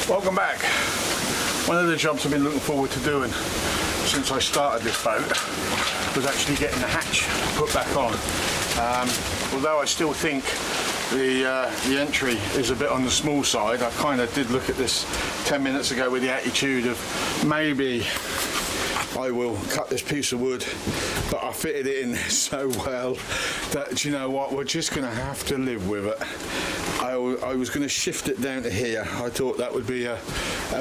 Welcome back. One of the jobs I've been looking forward to doing since I started this boat was actually getting the hatch put back on. Although I still think the entry is a bit on the small side, I kind of did look at this 10 minutes ago with the attitude of maybe I will cut this piece of wood, but I fitted it in so well that, do you know what, we're just going to have to live with it. I was going to shift it down to here. I thought that would be a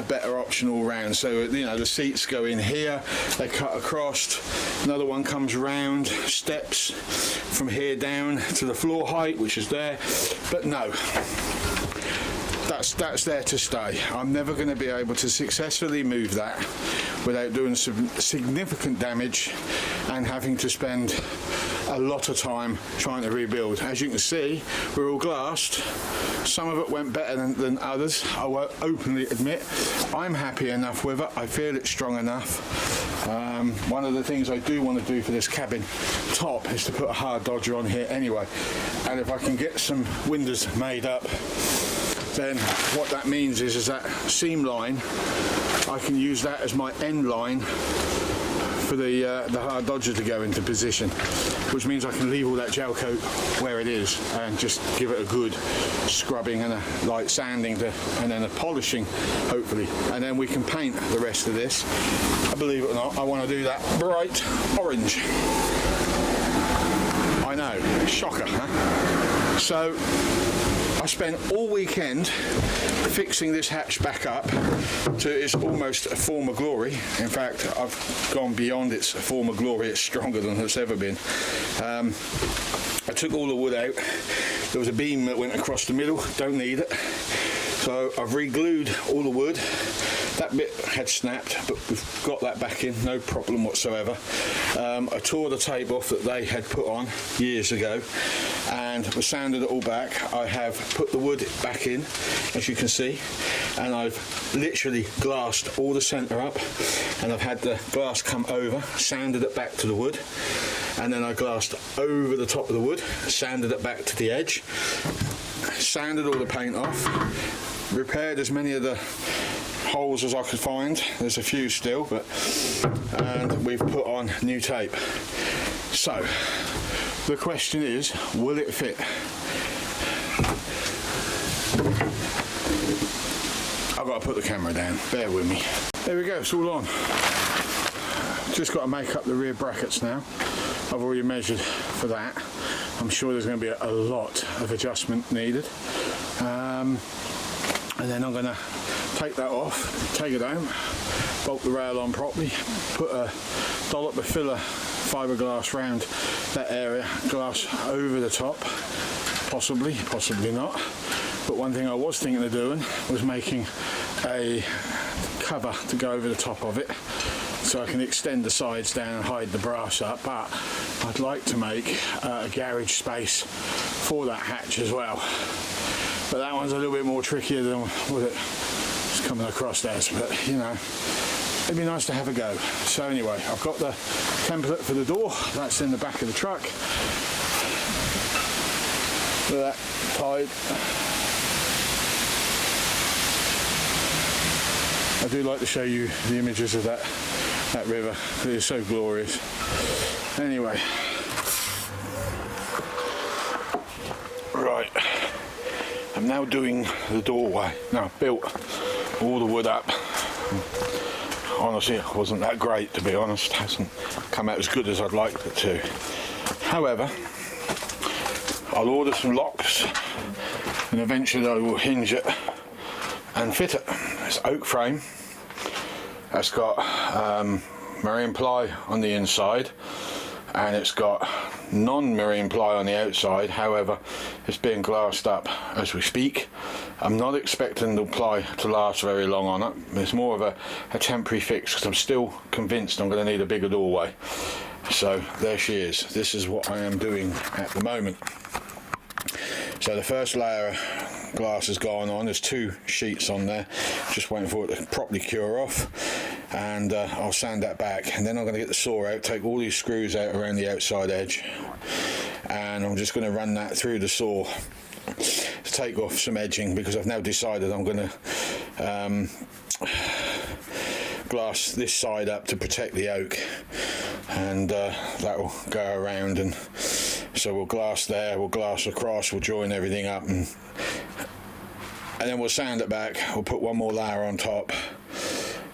better option all round. So, you know, the seats go in here, they cut across, another one comes round, steps from here down to the floor height, which is there. But no, that's there to stay. I'm never going to be able to successfully move that without doing some significant damage and having to spend a lot of time trying to rebuild. As you can see, we're all glassed. Some of it went better than others. I will openly admit I'm happy enough with it. I feel it's strong enough. One of the things I do want to do for this cabin top is to put a hard dodger on here anyway, and if I can get some windows made up, then what that means is that seam line, I can use that as my end line for the hard dodger to go into position, which means I can leave all that gel coat where it is and just give it a good scrubbing and a light sanding and then a polishing, hopefully, and then we can paint the rest of this. Believe it or not, I want to do that bright orange. I know, shocker, huh? So I spent all weekend fixing this hatch back up to its almost a former glory. In fact, I've gone beyond its former glory. It's stronger than it's ever been. I took all the wood out. There was a beam that went across the middle, don't need it. So I've re-glued all the wood. That bit had snapped, but we've got that back in, no problem whatsoever. I tore the tape off that they had put on years ago and we sanded it all back. I have put the wood back in, as you can see, and I've literally glassed all the centre up, and I've had the glass come over, sanded it back to the wood, and then I glassed over the top of the wood, sanded it back to the edge, sanded all the paint off, repaired as many of the holes as I could find. There's a few still, and we've put on new tape. So the question is, will it fit? I've got to put the camera down, bear with me. There we go, it's all on. Just got to make up the rear brackets now. I've already measured for that. I'm sure there's going to be a lot of adjustment needed. And then I'm going to take that off, take it home, bolt the rail on properly, put a dollop of filler fiberglass round that area, glass over the top, possibly not. But one thing I was thinking of doing was making a cover to go over the top of it, so I can extend the sides down and hide the brass up. But I'd like to make a garage space for that hatch as well. But that one's a little bit more trickier than what it's coming across as, but you know, it'd be nice to have a go. So anyway, I've got the template for the door, that's in the back of the truck. Look at that tide. I do like to show you the images of that river, it is so glorious. Anyway, right, I'm now doing the doorway. Now I've built all the wood up. Honestly, it wasn't that great, to be honest. It hasn't come out as good as I'd liked it to. However, I'll order some locks and eventually I will hinge it and fit it. It's oak frame. It's got marine ply on the inside, and it's got non-marine ply on the outside. However, it's being glassed up as we speak. I'm not expecting the ply to last very long on it. It's more of a temporary fix because I'm still convinced I'm going to need a bigger doorway. So there she is. This is what I am doing at the moment. So the first layer of glass has gone on. There's 2 sheets on there, just waiting for it to properly cure off, and I'll sand that back, and then I'm going to get the saw out, take all these screws out around the outside edge, and I'm just going to run that through the saw to take off some edging, because I've now decided I'm going to glass this side up to protect the oak, and that will go around, and so we'll glass there, we'll glass across, we'll join everything up, and then we'll sand it back. We'll put one more layer on top,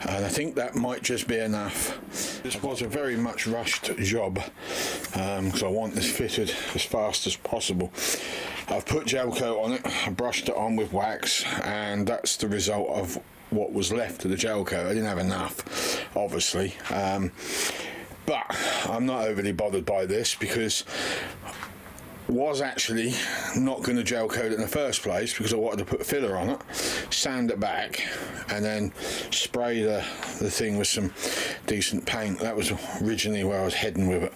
and I think that might just be enough. This was a very much rushed job because I want this fitted as fast as possible. I've put gel coat on it, I brushed it on with wax, and that's the result of what was left of the gel coat. I didn't have enough, obviously, but I'm not overly bothered by this because was actually not going to gel coat it in the first place because I wanted to put filler on it, sand it back, and then spray the thing with some decent paint. That was originally where I was heading with it,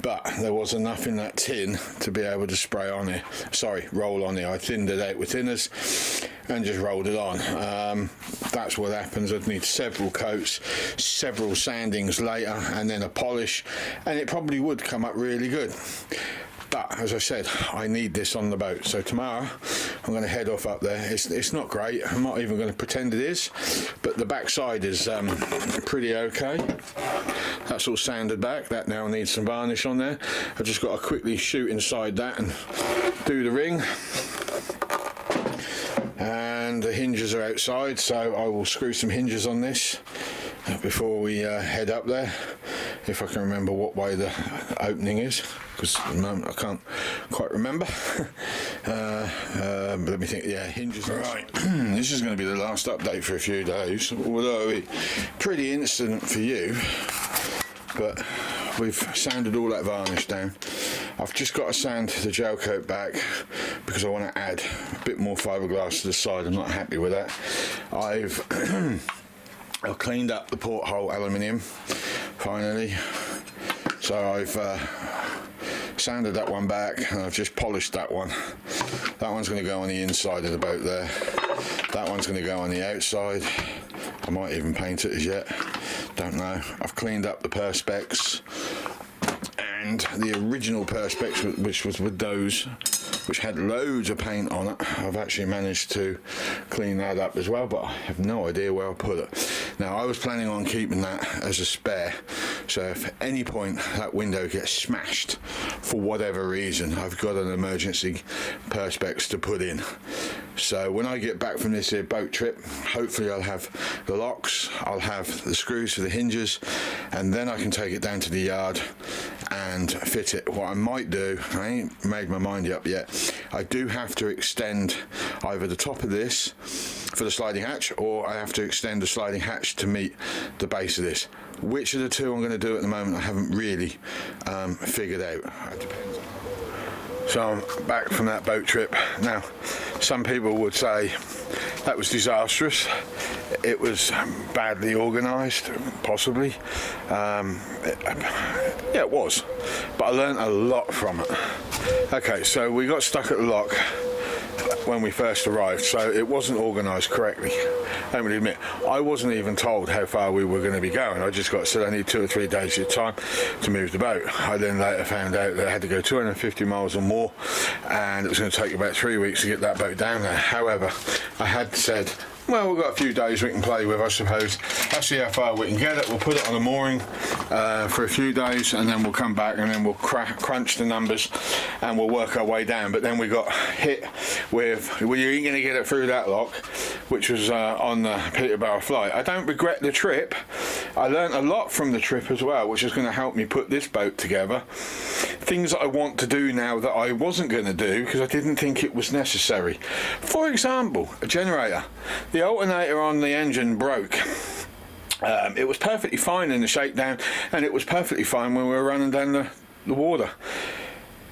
but there was enough in that tin to be able to spray on it, roll on it. I thinned it out with thinners and just rolled it on. That's what happens. I'd need several coats, several sandings later, and then a polish, and it probably would come up really good. But as I said, I need this on the boat. So tomorrow I'm going to head off up there. It's not great. I'm not even going to pretend it is. But the back side is pretty okay. That's all sanded back. That now needs some varnish on there. I've just got to quickly shoot inside that and do the ring. And the hinges are outside, so I will screw some hinges on this before we head up there, if I can remember what way the opening is, because at the moment I can't quite remember. But let me think. Yeah, hinges. Right. This is going to be the last update for a few days, although it'll be pretty instant for you. But we've sanded all that varnish down. I've just got to sand the gel coat back because I want to add a bit more fiberglass to the side. I'm not happy with that. I've cleaned up the porthole aluminium finally, so I've sanded that one back, and I've just polished that one. That one's going to go on the inside of the boat there. That one's going to go on the outside. I might even paint it as yet, don't know. I've cleaned up the perspex, and the original perspex, which was with those, which had loads of paint on it, I've actually managed to clean that up as well, but I have no idea where I'll put it. Now, I was planning on keeping that as a spare, so if at any point that window gets smashed for whatever reason, I've got an emergency perspex to put in. So when I get back from this here boat trip, hopefully I'll have the locks, I'll have the screws for the hinges, and then I can take it down to the yard and fit it. What I might do, I ain't made my mind up yet, I do have to extend either the top of this for the sliding hatch, or I have to extend the sliding hatch to meet the base of this. Which of the two I'm going to do at the moment, I haven't really figured out. It depends. So I'm back from that boat trip. Now, some people would say that was disastrous. It was badly organised, possibly. Yeah, it was. But I learned a lot from it. Okay, so we got stuck at the lock when we first arrived, so it wasn't organised correctly. I don't really admit. I wasn't even told how far we were going to be going. I just got said I need 2 or 3 days at a time to move the boat. I then later found out that I had to go 250 miles or more, and it was going to take about 3 weeks to get that boat down there. However, I had said, well, we've got a few days we can play with, I suppose. Let's see how far we can get it. We'll put it on a mooring for a few days, and then we'll come back, and then we'll crunch the numbers, and we'll work our way down. But then we got hit with, well, you ain't going to get it through that lock, which was on the Peterborough flight. I don't regret the trip. I learnt a lot from the trip as well, which is going to help me put this boat together. Things that I want to do now that I wasn't going to do because I didn't think it was necessary. For example, a generator. The alternator on the engine broke. It was perfectly fine in the shakedown, and it was perfectly fine when we were running down the water.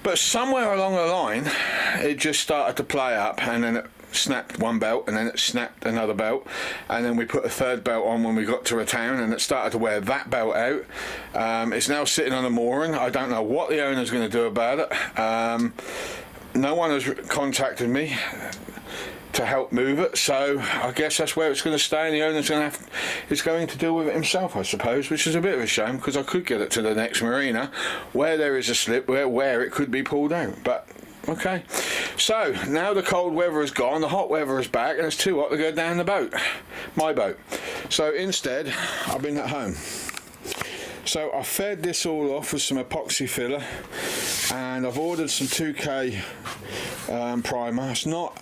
But somewhere along the line, it just started to play up, and then it snapped one belt, and then it snapped another belt, and then we put a third belt on when we got to a town, and it started to wear that belt out. It's now sitting on a mooring. I don't know what the owner's going to do about it. No one has contacted me to help move it, so I guess that's where it's going to stay, and the owner's going to deal with it himself, I suppose, which is a bit of a shame because I could get it to the next marina where there is a slip where it could be pulled out, but Okay, so now the cold weather is gone, the hot weather is back, and it's too hot to go down the boat, my boat. So instead, I've been at home. So I fed this all off with some epoxy filler, and I've ordered some 2K primer. It's not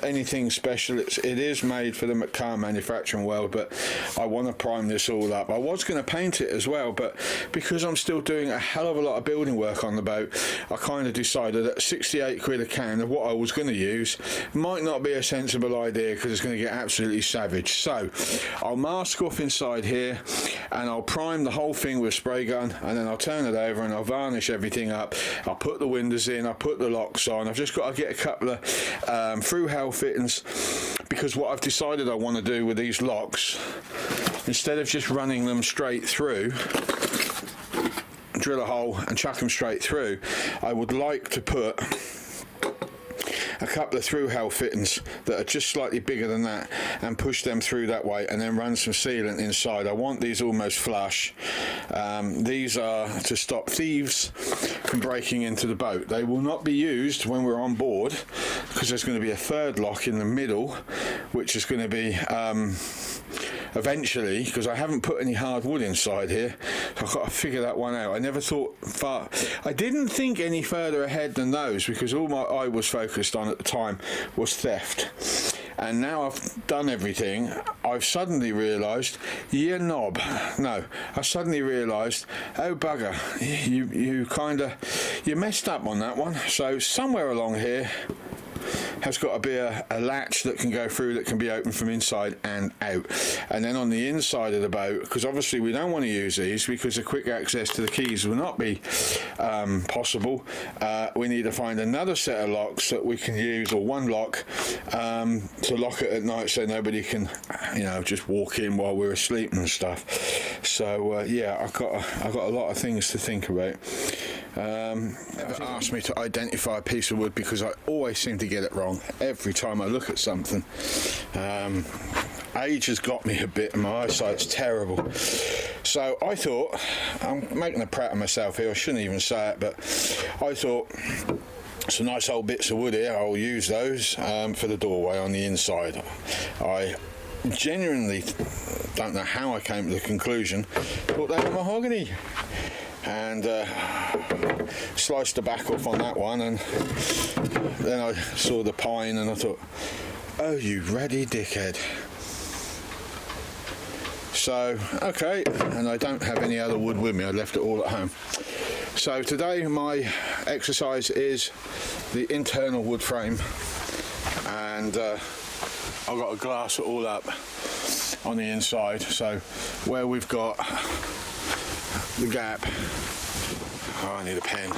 anything special. It is made for the car manufacturing world, but I want to prime this all up. I was going to paint it as well, but because I'm still doing a hell of a lot of building work on the boat, I kind of decided that 68 quid a can of what I was going to use might not be a sensible idea, because it's going to get absolutely savage. So I'll mask off inside here, and I'll prime the whole thing with spray gun, and then I'll turn it over and I'll varnish everything up. I'll put the windows in, I'll put the locks on. I've just got to get a couple of through hell fittings, because what I've decided I want to do with these locks, instead of just running them straight through, drill a hole and chuck them straight through, I would like to put a couple of through hell fittings that are just slightly bigger than that, and push them through that way, and then run some sealant inside. I want these almost flush. These are to stop thieves from breaking into the boat. They will not be used when we're on board, because there's going to be a third lock in the middle, which is going to be eventually, because I haven't put any hard wood inside here, so I've got to figure that one out. I never thought far, I didn't think any further ahead than those, because all my eye was focused on at the time was theft. And now I've done everything, I've suddenly realised, you knob. No, I suddenly realised, oh bugger, you messed up on that one. So somewhere along here has got to be a latch that can go through, that can be opened from inside and out. And then on the inside of the boat, because obviously we don't want to use these because the quick access to the keys will not be possible, we need to find another set of locks that we can use, or one lock to lock it at night, so nobody can, you know, just walk in while we're asleep and stuff. So yeah, I've got a lot of things to think about. Asked me to identify a piece of wood, because I always seem to get it wrong every time I look at something. Age has got me a bit, and my eyesight's terrible. So I thought, I'm making a prat of myself here, I shouldn't even say it, but I thought, some nice old bits of wood here, I'll use those for the doorway on the inside. I genuinely don't know how I came to the conclusion, thought they were mahogany, and sliced the back off on that one, and then I saw the pine and I thought, oh you ready dickhead. So okay, and I don't have any other wood with me, I left it all at home. So today my exercise is the internal wood frame, and I've got to glass it all up on the inside. So where we've got the gap, oh I need a pen.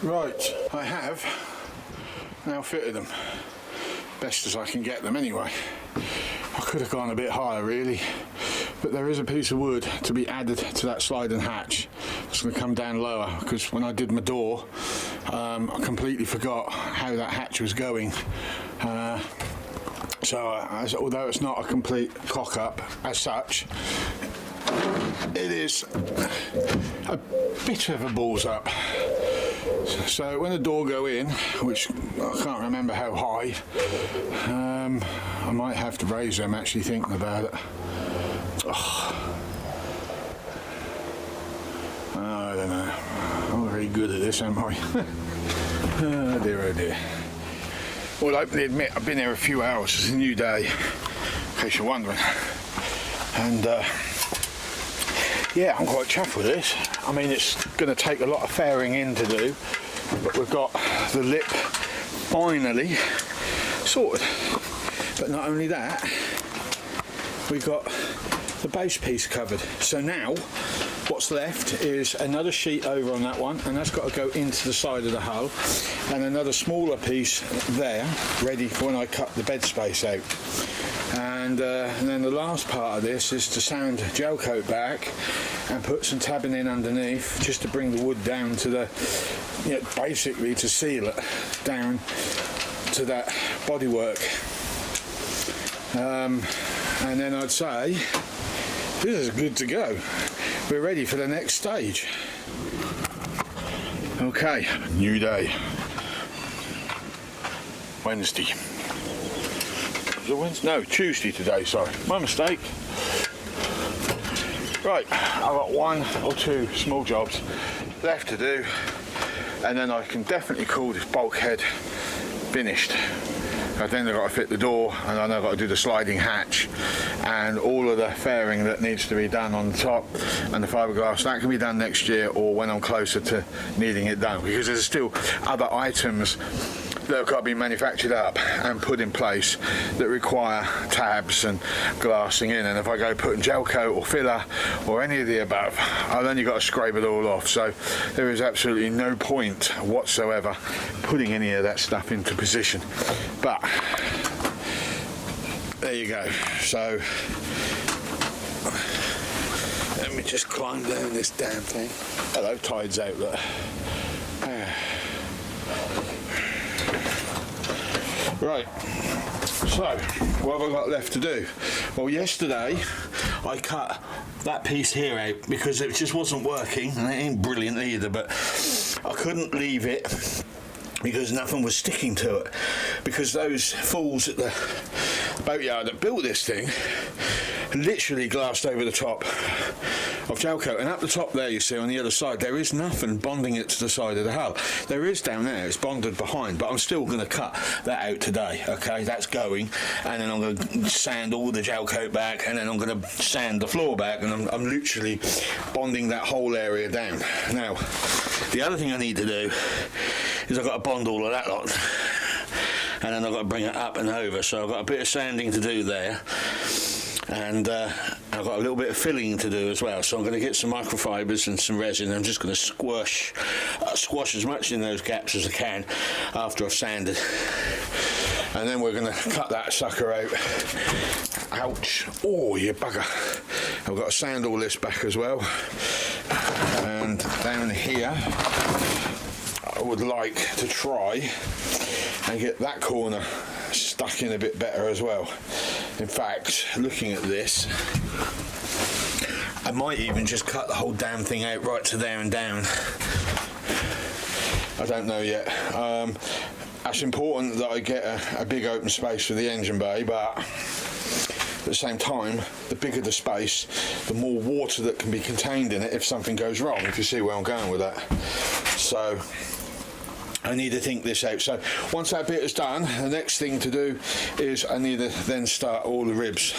Right, I have now fitted them, best as I can get them anyway. I could have gone a bit higher really, but there is a piece of wood to be added to that sliding hatch. It's going to come down lower, because when I did my door, I completely forgot how that hatch was going. Although it's not a complete cock-up as such, it is a bit of a balls up. So when the door go in, which I can't remember how high, I might have to raise them, actually thinking about it. Oh, I don't know, I'm not very good at this, am I? Oh dear, oh dear. Well, I openly admit I've been here a few hours, it's a new day, in case you're wondering. And yeah, I'm quite chuffed with this. I mean, it's going to take a lot of fairing in to do, but we've got the lip finally sorted. But not only that, we've got the base piece covered. So now what's left is another sheet over on that one, and that's got to go into the side of the hull, and another smaller piece there ready for when I cut the bed space out. And then the last part of this is to sand gel coat back and put some tabbing in underneath, just to bring the wood down to the, you know, basically to seal it down to that bodywork. and then I'd say this is good to go. We're ready for the next stage. Okay, new day. Wednesday. Is it Wednesday? No, Tuesday today, sorry. My mistake. Right, I've got 1 or 2 small jobs left to do, and then I can definitely call this bulkhead finished. Then I've got to fit the door, and then I've got to do the sliding hatch and all of the fairing that needs to be done on the top and the fiberglass. That can be done next year or when I'm closer to needing it done, because there's still other items that have got to be manufactured up and put in place that require tabs and glassing in, and if I go putting gel coat or filler or any of the above, I've only got to scrape it all off. So there is absolutely no point whatsoever putting any of that stuff into position. But there you go. So let me just climb down this damn thing. Hello, tide's out there. Right, so what have I got left to do? Well, yesterday I cut that piece here out because it just wasn't working, and it ain't brilliant either, but I couldn't leave it because nothing was sticking to it, because those fools at the boatyard that built this thing literally glassed over the top of gel coat, and up the top there you see on the other side there is nothing bonding it to the side of the hull. There is down there, it's bonded behind, but I'm still going to cut that out today. Okay, that's going, and then I'm going to sand all the gel coat back, and then I'm going to sand the floor back, and I'm literally bonding that whole area down. Now the other thing I need to do is I've got to bond all of that lot, and then I've got to bring it up and over, so I've got a bit of sanding to do there, and I've got a little bit of filling to do as well. So I'm going to get some microfibers and some resin. I'm just going to squash as much in those gaps as I can after I've sanded, and then we're going to cut that sucker out. Ouch, oh you bugger. I've got to sand all this back as well, and down here I would like to try and get that corner stuck in a bit better as well. In fact, looking at this, I might even just cut the whole damn thing out right to there and down. I don't know yet. It's important that I get a big open space for the engine bay, but at the same time, the bigger the space, the more water that can be contained in it if something goes wrong, if you see where I'm going with that. So I need to think this out. So once that bit is done, the next thing to do is I need to then start all the ribs.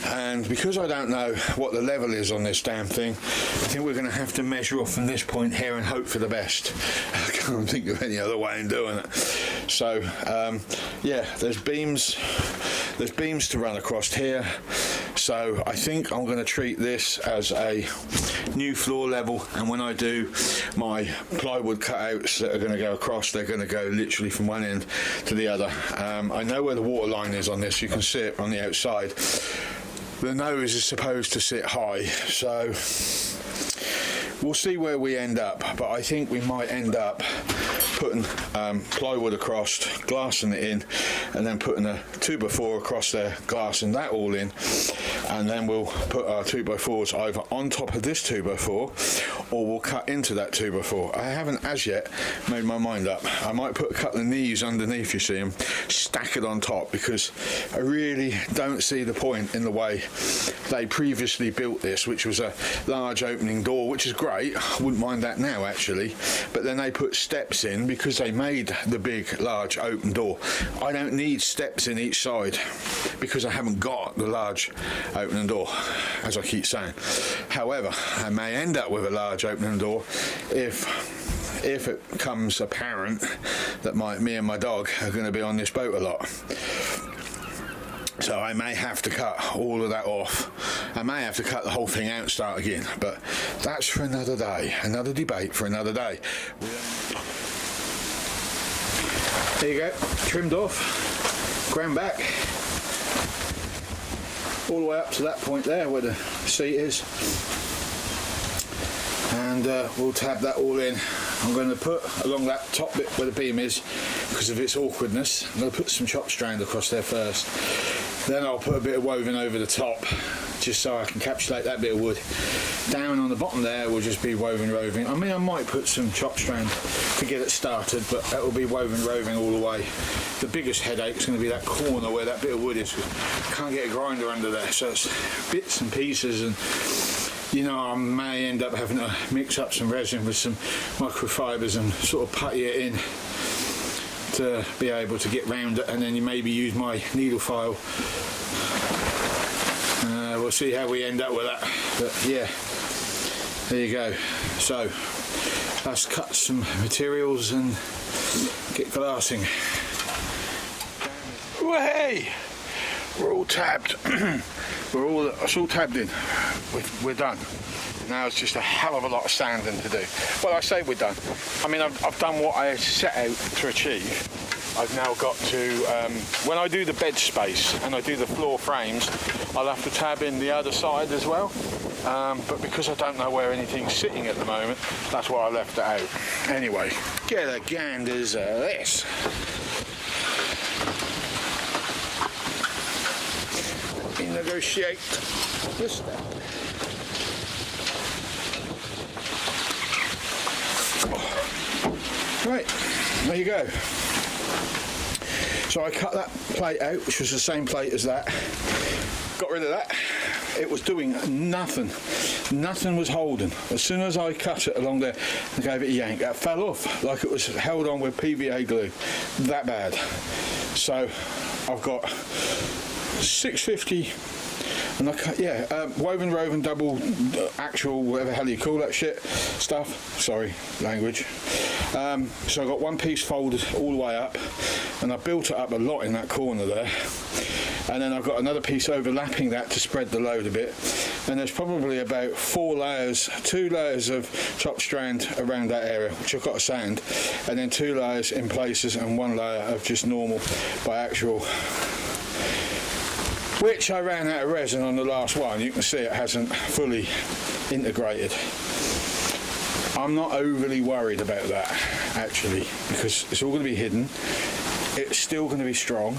And because I don't know what the level is on this damn thing, I think we're going to have to measure off from this point here and hope for the best. I can't think of any other way in doing it. So yeah, there's beams to run across here. So I think I'm going to treat this as a new floor level, and when I do my plywood cutouts that are going to go across, they're going to go literally from one end to the other. I know where the water line is on this, you can see it on the outside. The nose is supposed to sit high, so we'll see where we end up, but I think we might end up putting plywood across, glassing it in, and then putting a 2x4 across there, glassing that all in, and then we'll put our 2x4s either on top of this 2x4 or we'll cut into that 2x4. I haven't as yet made my mind up. I might put a couple of knees underneath, you see them, stack it on top, because I really don't see the point in the way they previously built this, which was a large opening door, which is great. I wouldn't mind that now actually, but then they put steps in because they made the big large open door. I don't need steps in each side because I haven't got the large opening door, as I keep saying. However, I may end up with a large opening door if it becomes apparent that me and my dog are going to be on this boat a lot. So I may have to cut all of that off. I may have to cut the whole thing out and start again, but that's for another day, another debate for another day. There you go, trimmed off, ground back, all the way up to that point there where the seat is, and we'll tab that all in. I'm going to put along that top bit where the beam is, because of its awkwardness, I'm going to put some chop strand across there first, Then I'll put a bit of woven over the top, just so I can encapsulate that bit of wood. Down on the bottom there will just be woven roving. I mean, I might put some chop strand to get it started, but that will be woven roving all the way. The biggest headache is going to be that corner where that bit of wood is. Can't get a grinder under there, so it's bits and pieces, and you know, I may end up having to mix up some resin with some microfibers and sort of putty it in to be able to get round it, and then you maybe use my needle file. We'll see how we end up with that, but yeah, there you go. So let's cut some materials and get glassing. Well, hey, we're all tabbed. It's all tabbed in. We're done. Now it's just a hell of a lot of sanding to do. Well, I say we're done. I mean, I've done what I set out to achieve. I've now got to, when I do the bed space and I do the floor frames, I'll have to tab in the other side as well. But because I don't know where anything's sitting at the moment, that's why I left it out. Anyway, get a ganders of this. Let me negotiate this step. Right, there you go. So I cut that plate out, which was the same plate as that. Got rid of that. It was doing nothing. Nothing was holding. As soon as I cut it along there and gave it a yank, it fell off like it was held on with PVA glue. That bad. So I've got 650. And woven roving double actual, whatever hell you call that shit stuff. Sorry, language. So I got one piece folded all the way up, and I built it up a lot in that corner there. And then I've got another piece overlapping that to spread the load a bit. And there's probably about 2 layers of chop strand around that area, which I've got to sand, and then 2 layers in places, and 1 layer of just normal biaxial, which I ran out of resin on the last one. You can see it hasn't fully integrated. I'm not overly worried about that, actually, because it's all going to be hidden. It's still going to be strong.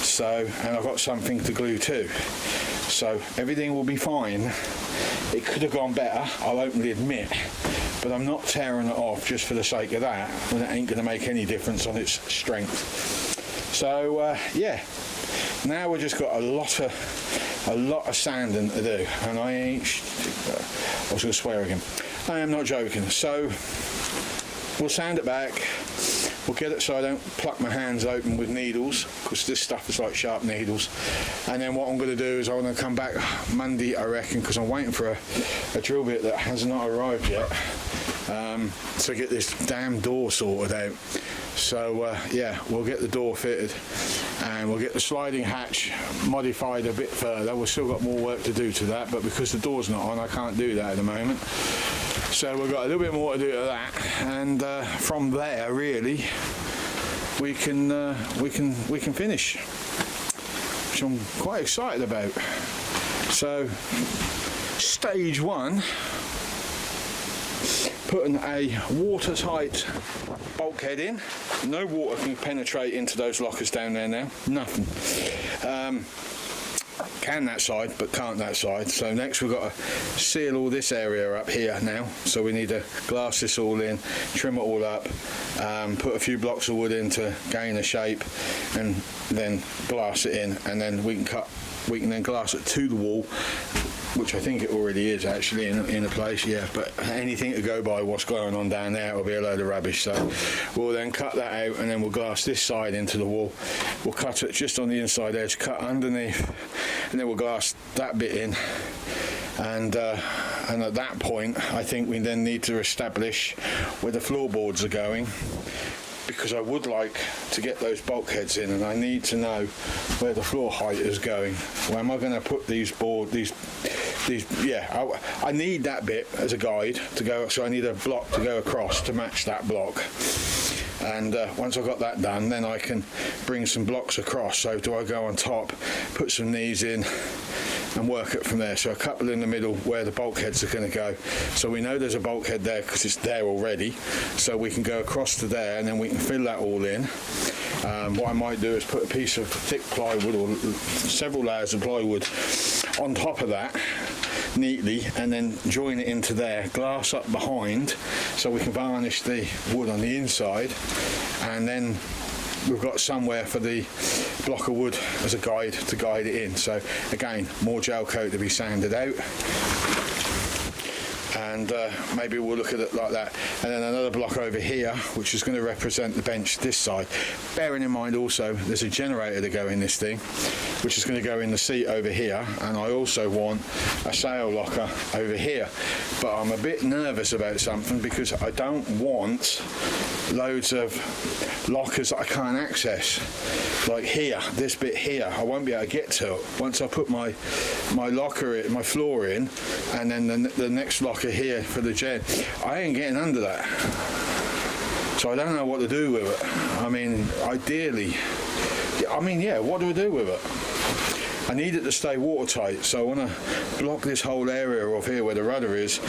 So, and I've got something to glue to. So everything will be fine. It could have gone better, I'll openly admit, but I'm not tearing it off just for the sake of that, when it ain't going to make any difference on its strength. So, yeah. Now we've just got a lot of sanding to do, and I was going to swear again. I am not joking. So we'll sand it back. We'll get it so I don't pluck my hands open with needles, because this stuff is like sharp needles. And then what I'm going to do is I'm going to come back Monday, I reckon, because I'm waiting for a drill bit that has not arrived yet, to get this damn door sorted out. So yeah, we'll get the door fitted, and we'll get the sliding hatch modified a bit further. We've still got more work to do to that, but because the door's not on, I can't do that at the moment. So we've got a little bit more to do to that, and from there, really, we can finish, which I'm quite excited about. So, stage 1. Putting a watertight bulkhead in. No water can penetrate into those lockers down there now. Nothing. Can that side, but can't that side. So next we've got to seal all this area up here now. So we need to glass this all in, trim it all up, put a few blocks of wood in to gain a shape, and then glass it in, and then we can then glass it to the wall, which I think it already is actually in a place, yeah, but anything to go by what's going on down there will be a load of rubbish. So we'll then cut that out, and then we'll glass this side into the wall. We'll cut it just on the inside edge, cut underneath, and then we'll glass that bit in. And at that point, I think we then need to establish where the floorboards are going, because I would like to get those bulkheads in, and I need to know where the floor height is going. Where am I going to put these yeah, I need that bit as a guide to go, so I need a block to go across to match that block. And once I've got that done, then I can bring some blocks across. So do I go on top, put some knees in, and work it from there? So a couple in the middle where the bulkheads are going to go. So we know there's a bulkhead there because it's there already. So we can go across to there, and then we can fill that all in. What I might do is put a piece of thick plywood or several layers of plywood on top of that neatly, and then join it into there, glass up behind, so we can varnish the wood on the inside, and then we've got somewhere for the block of wood as a guide to guide it in. So again, more gel coat to be sanded out, and maybe we'll look at it like that. And then another block over here, which is going to represent the bench this side. Bearing in mind also there's a generator to go in this thing, which is going to go in the seat over here, and I also want a sail locker over here. But I'm a bit nervous about something, because I don't want loads of lockers that I can't access, like here, this bit here. I won't be able to get to it once I put my locker in, my floor in, and then the next locker here for the gen. I ain't getting under that, so I don't know what to do with it. I mean, ideally, yeah, what do I do with it? I need it to stay watertight, so I want to block this whole area off here where the rudder is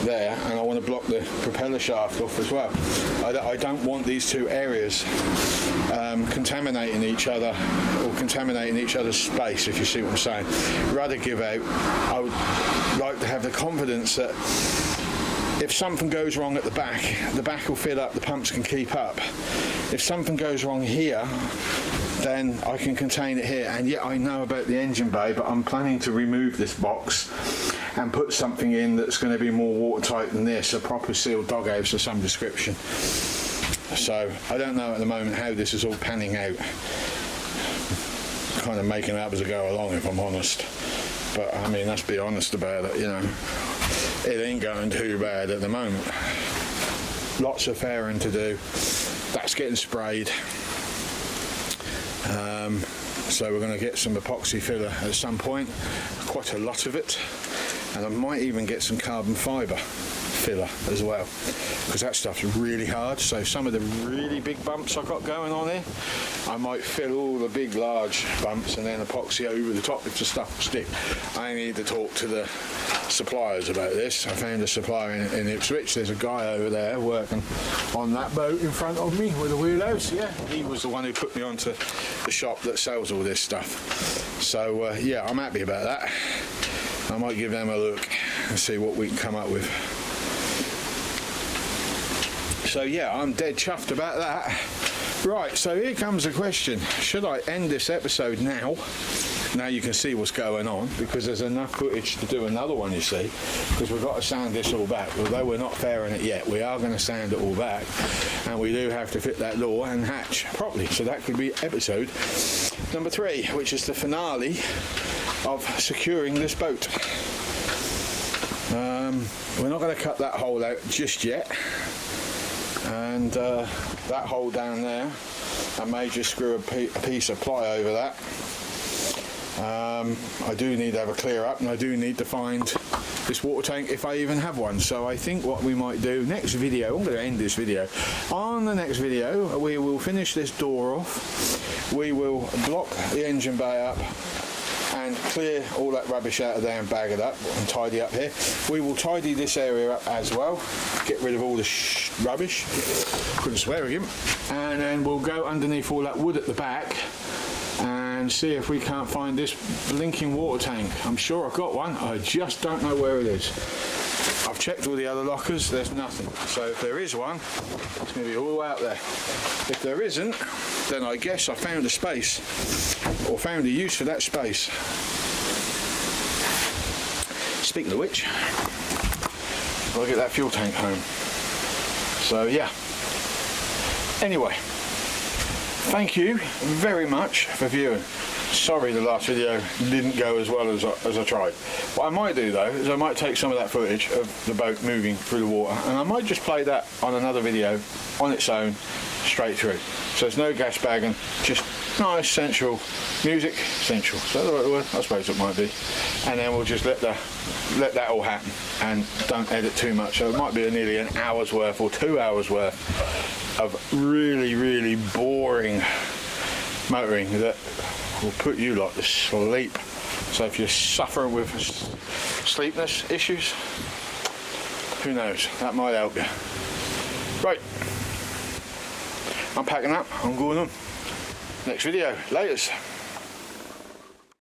there, and I want to block the propeller shaft off as well. I don't want these two areas contaminating each other, or contaminating each other's space, if you see what I'm saying. Rudder give out, I would like to have the confidence that if something goes wrong at the back will fill up, the pumps can keep up. If something goes wrong here, then I can contain it here. And yet I know about the engine bay, but I'm planning to remove this box and put something in that's going to be more watertight than this, a proper sealed doghouse of some description. So I don't know at the moment how this is all panning out. Kind of making it up as I go along, if I'm honest. But I mean, let's be honest about it, you know. It ain't going too bad at the moment. Lots of fairing to do. That's getting sprayed. So we're going to get some epoxy filler at some point, quite a lot of it, and I might even get some carbon fibre filler as well, because that stuff's really hard. So some of the really big bumps I've got going on here, I might fill all the big large bumps and then epoxy over the top if the stuff will stick. I need to talk to the suppliers about this. I found a supplier in Ipswich. There's a guy over there working on that boat in front of me with a wheelhouse. Yeah, he was the one who put me onto the shop that sells all this stuff. So yeah, I'm happy about that. I might give them a look and see what we can come up with. So yeah, I'm dead chuffed about that. Right, so here comes the question. Should I end this episode now? Now you can see what's going on, because there's enough footage to do another one, you see, because we've got to sand this all back. Although we're not fairing it yet, we are going to sand it all back, and we do have to fit that door and hatch properly. So that could be episode number 3, which is the finale of securing this boat. We're not going to cut that hole out just yet, and that hole down there, I may just screw a piece of ply over that. I do need to have a clear up, and I do need to find this water tank if I even have one. So I think what we might do next video, I'm going to end this video. On the next video we will finish this door off, we will block the engine bay up and clear all that rubbish out of there and bag it up and tidy up here. We will tidy this area up as well, get rid of all the rubbish, couldn't swear again, and then we'll go underneath all that wood at the back and see if we can't find this blinking water tank. I'm sure I've got one, I just don't know where it is. I've checked all the other lockers, there's nothing. So if there is one, it's going to be all out there. If there isn't, then I guess I found a space, or found a use for that space. Speaking of which, I'll get that fuel tank home. So yeah. Anyway, thank you very much for viewing. Sorry the last video didn't go as well as I tried. What I might do though is I might take some of that footage of the boat moving through the water, and I might just play that on another video on its own straight through. So there's no gas bagging, just nice sensual music. Sensual, is that the right word? I suppose it might be. And then we'll just let that all happen and don't edit too much. So it might be nearly an hour's worth or 2 hours worth of really boring motoring that will put you lot to sleep. So if you're suffering with sleepiness issues, who knows, that might help you. Right, I'm packing up, I'm going on. next video. Laters.